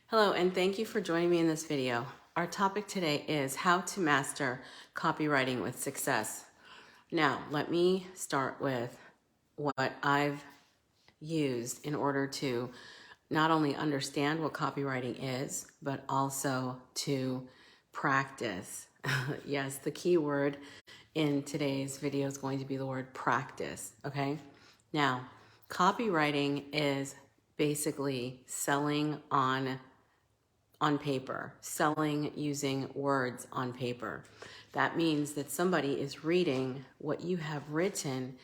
Hello, and thank you for joining me in this video. Our topic today is how to master copywriting with success. Now, let me start with what I've used in order to not only understand what copywriting is, but also to practice. Yes, the key word in today's video is going to be the word practice, okay? Now, copywriting is basically selling on paper, selling using words on paper. That means that somebody is reading what you have written,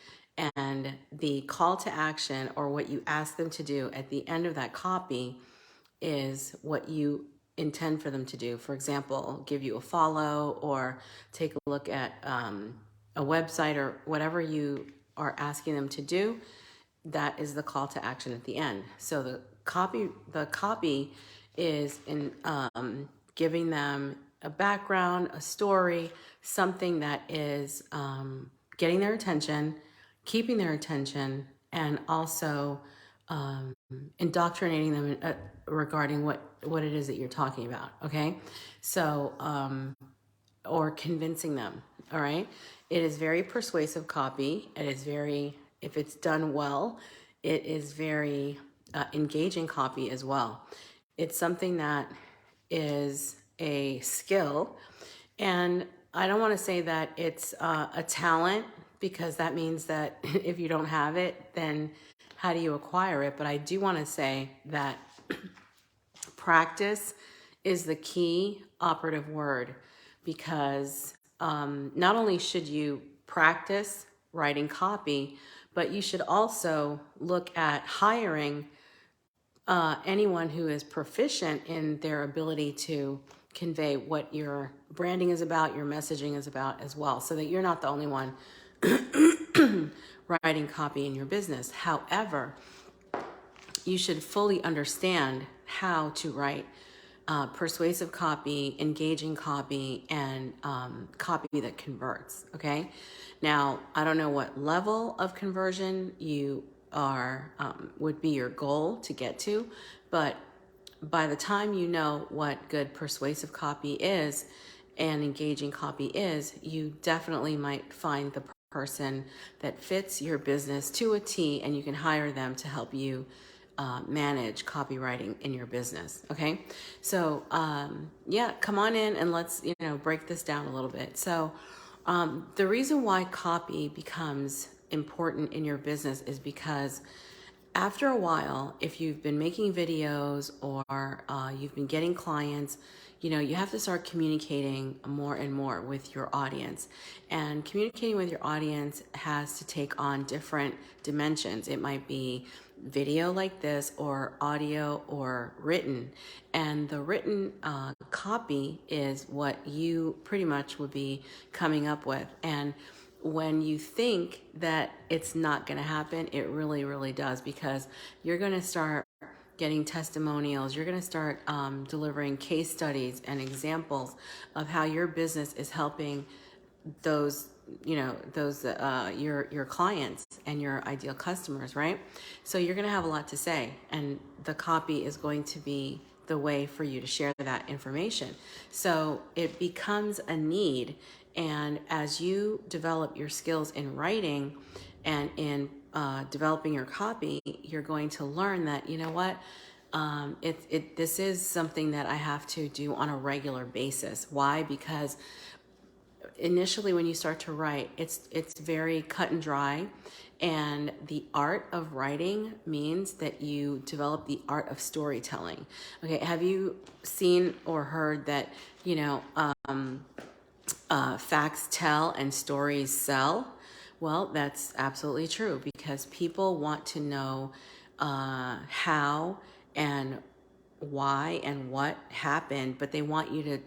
and the call to action or what you ask them to do at the end of that copy is what you intend for them to do. For example, give you a follow or take a look at a website or whatever you are asking them to do. That is the call to action at the end. So the copy is in giving them a background, a story, something that is getting their attention, keeping their attention, and also indoctrinating them regarding what it is that you're talking about. Okay, so or convincing them. All right, it is very persuasive copy. It is very, if it's done well, it is very engaging copy as well. It's something that is a skill, and I don't want to say that it's a talent, because that means that if you don't have it, then how do you acquire it? But I do want to say that practice is the key operative word, because not only should you practice writing copy, but you should also look at hiring anyone who is proficient in their ability to convey what your branding is about, your messaging is about as well, so that you're not the only one writing copy in your business. However, you should fully understand how to write persuasive copy, engaging copy, and copy that converts, okay? Now, I don't know what level of conversion you are, would be your goal to get to, but by the time you know what good persuasive copy is and engaging copy is, you definitely might find the person that fits your business to a T, and you can hire them to help you manage copywriting in your business. Okay, so yeah, come on in and let's break this down a little bit. So the reason why copy becomes important in your business is because after a while, if you've been making videos or you've been getting clients, you have to start communicating more and more with your audience. And communicating with your audience has to take on different dimensions. It might be video like this, or audio, or written. And the written copy is what you pretty much would be coming up with. And when you think that it's not going to happen, it really, really does, because you're going to start getting testimonials. You're going to start delivering case studies and examples of how your business is helping those your clients and your ideal customers, right? So you're going to have a lot to say, and the copy is going to be the way for you to share that information. So it becomes a need. And as you develop your skills in writing and in developing your copy, you're going to learn that, this is something that I have to do on a regular basis. Why? Because initially when you start to write, it's very cut and dry. And the art of writing means that you develop the art of storytelling. Okay, have you seen or heard that, facts tell and stories sell? Well, that's absolutely true, because people want to know how and why and what happened, but they want you to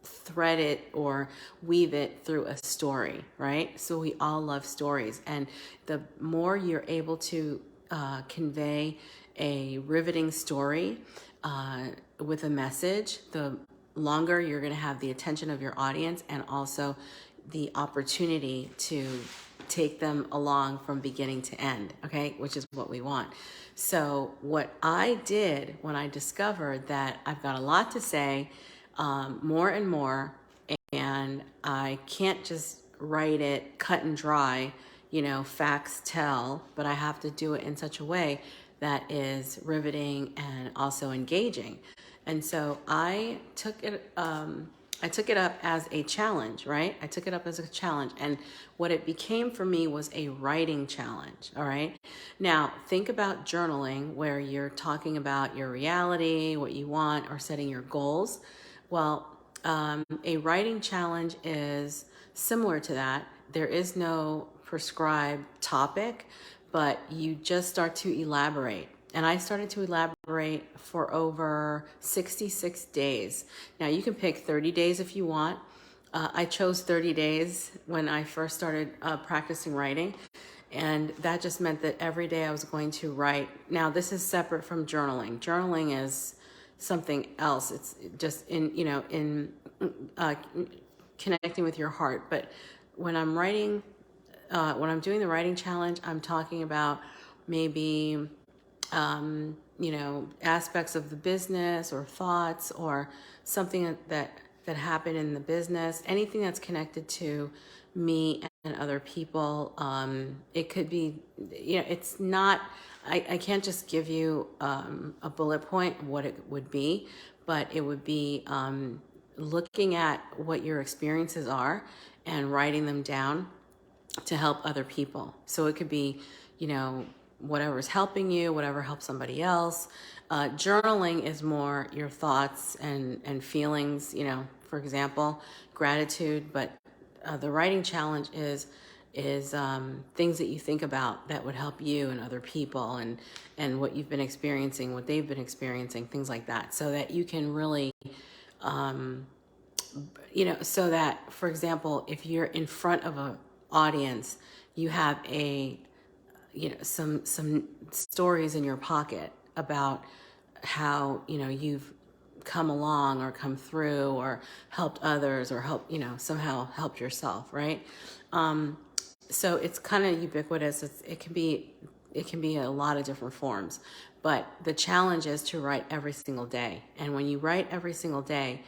thread it or weave it through a story, right? So we all love stories, and the more you're able to convey a riveting story with a message, the longer you're going to have the attention of your audience, and also the opportunity to take them along from beginning to end, okay, which is what we want. So what I did when I discovered that I've got a lot to say, more and more, and I can't just write it cut and dry, facts tell, but I have to do it in such a way that is riveting and also engaging. And so I took it up as a challenge, right? I took it up as a challenge. And what it became for me was a writing challenge, all right? Now, think about journaling where you're talking about your reality, what you want, or setting your goals. Well, a writing challenge is similar to that. There is no prescribed topic, but you just start to elaborate. And I started to elaborate for over 66 days. Now, you can pick 30 days if you want. I chose 30 days when I first started practicing writing. And that just meant that every day I was going to write. Now, this is separate from journaling. Journaling is something else. It's just in connecting with your heart. But when I'm writing, when I'm doing the writing challenge, I'm talking about maybe aspects of the business or thoughts or something that happened in the business, anything that's connected to me and other people. It could be, it's not, I can't just give you a bullet point what it would be, but it would be looking at what your experiences are and writing them down to help other people. So it could be, whatever's helping you, whatever helps somebody else. Journaling is more your thoughts and feelings, for example, gratitude. But the writing challenge is things that you think about that would help you and other people, and what you've been experiencing, what they've been experiencing, things like that, so that you can really, so that, for example, if you're in front of an audience, you have some stories in your pocket about how, you've come along or come through or helped others or somehow helped yourself, right? So it's kind of ubiquitous. It can be a lot of different forms, but the challenge is to write every single day. And when you write every single day,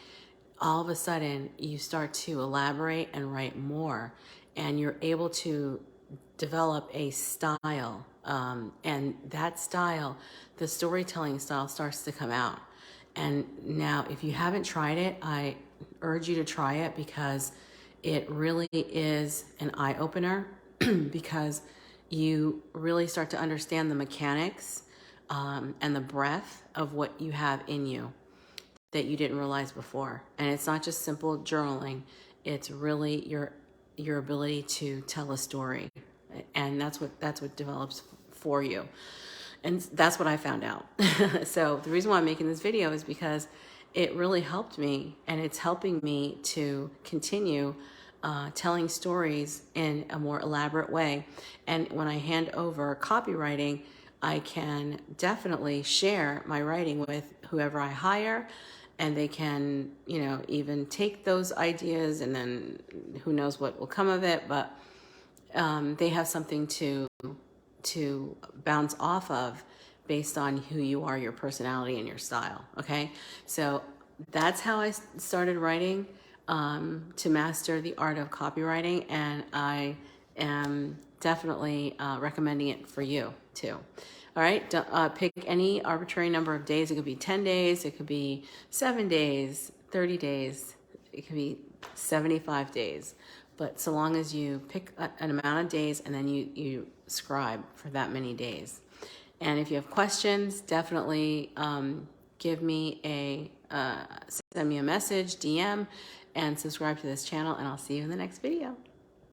all of a sudden you start to elaborate and write more, and you're able to develop a style, and that style, the storytelling style, starts to come out. And now, if you haven't tried it, I urge you to try it, because it really is an eye-opener because you really start to understand the mechanics and the breadth of what you have in you that you didn't realize before. And it's not just simple journaling, it's really your ability to tell a story. And that's what develops for you. And that's what I found out. So the reason why I'm making this video is because it really helped me, and it's helping me to continue telling stories in a more elaborate way. And when I hand over copywriting, I can definitely share my writing with whoever I hire, and they can, even take those ideas, and then who knows what will come of it, but they have something to bounce off of based on who you are, your personality, and your style. Okay, so that's how I started writing to master the art of copywriting, and I am definitely recommending it for you too. All right, pick any arbitrary number of days. It could be 10 days, it could be 7 days, 30 days, it could be 75 days. But so long as you pick an amount of days, and then you scribe for that many days. And if you have questions, definitely send me a message, DM, and subscribe to this channel, and I'll see you in the next video.